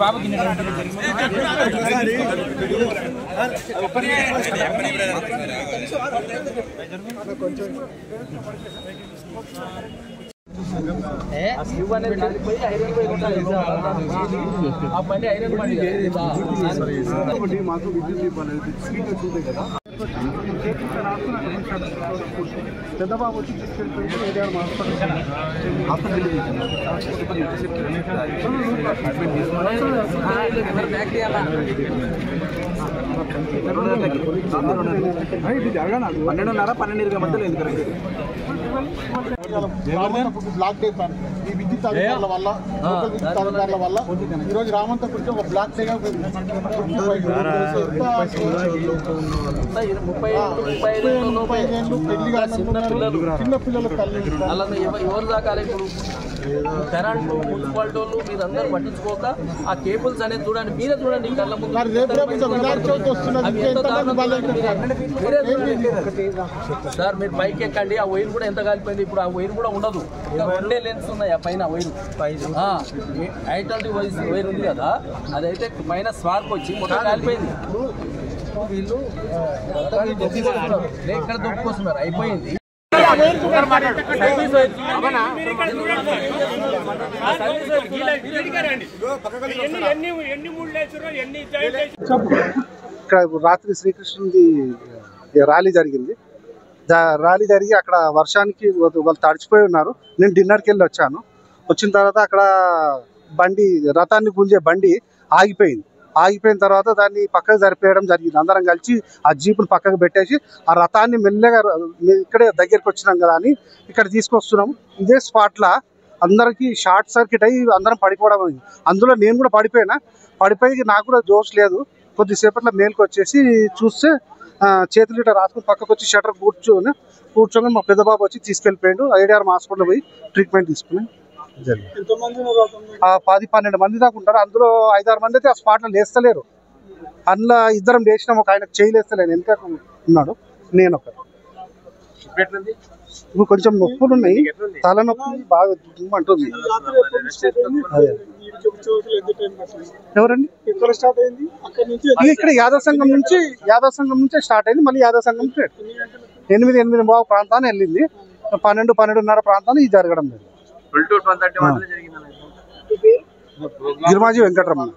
बाबू की పెద్దబాబు వచ్చి తీసుకెళ్ళిపోయి ఏదైనా హాస్పిటల్ ఇది జరగనా 12:30 మధ్యలో ఎందుకు బ్లాక్ డే ఈ విద్యుత్ అధికారుల వల్ల విద్యుత్ అధికారుల వల్ల ఈరోజు రామంతపురికి ఒక బ్లాక్ డేగా చిన్న పిల్లలు ఎవరు దాకా ఇప్పుడు కరెంట్ మున్సిపాలిటీ వాళ్ళు మీరందరూ పట్టించుకోక ఆ కేబుల్స్ అనేది చూడండి, మీరే చూడండి కళ్ళ ముందు. సార్ మీరు పైకి ఎక్కండి, ఆ వైర్ కూడా ఎంత కాలిపోయింది. ఇప్పుడు ఆ వైర్ కూడా ఉండదు, రెండే లెన్స్ ఉన్నాయి ఆ పైన వైర్. ఐటల్ వైర్ ఉంది కదా, అదైతే పైన స్పార్క్ వచ్చి మొత్తం కాలిపోయింది. వీళ్ళు ఎక్కడ దొప్పుకొస్తున్నారు, అయిపోయింది. ఇక్కడ రాత్రి శ్రీకృష్ణుడి ర్యాలీ జరిగింది. ర్యాలీ జరిగి అక్కడ వర్షానికి వాళ్ళు తడిచిపోయి ఉన్నారు. నేను డిన్నర్కి వెళ్ళి వచ్చాను. వచ్చిన తర్వాత అక్కడ బండి రథాన్ని గుంజే బండి ఆగిపోయిన తర్వాత దాన్ని పక్కకు జరిపేయడం జరిగింది. అందరం కలిసి ఆ జీపును పక్కకు పెట్టేసి ఆ రథాన్ని మెల్లగా ఇక్కడే దగ్గరికి వచ్చినాం కదా అని ఇక్కడ తీసుకొస్తున్నాం. ఇదే స్పాట్లా అందరికీ షార్ట్ సర్క్యూట్ అయ్యి అందరం పడిపోవడం. అందులో నేను కూడా పడిపోయి నాకు కూడా జోష్ లేదు. కొద్దిసేపట్లో మేలుకు వచ్చేసి చూస్తే చేతులు ఇట్లా రాసుకుని పక్కకు వచ్చి షటర్ కూర్చొని మా పెద్దబాబు వచ్చి తీసుకెళ్ళిపోయాడు. ఐడిఆర్ హాస్పిటల్ పోయి ట్రీట్మెంట్ తీసుకుని 10-12 మంది దాకా ఉంటారు. అందులో 5-6 మంది అయితే ఆ స్పాట్లో లేస్తలేరు. అందులో ఇద్దరం లేచినాం, ఒక ఆయనకు చేయలేస్తలేను, వెనక ఉన్నాడు, నేను ఒకరు. ఇప్పుడు కొంచెం నొప్పులు ఉన్నాయి, తలనొప్పి బాగా అంటుంది. ఎవరండి ఇక్కడ యాదవ్ సంఘం నుంచి స్టార్ట్ అయింది. మళ్ళీ యాదవ్ సంఘం 8 ప్రాంతాన్ని వెళ్ళింది. 12-12:30 ప్రాంతాన్ని ఇది జరగడం లేదు. గిరిమాజీ వెంకటరమణ.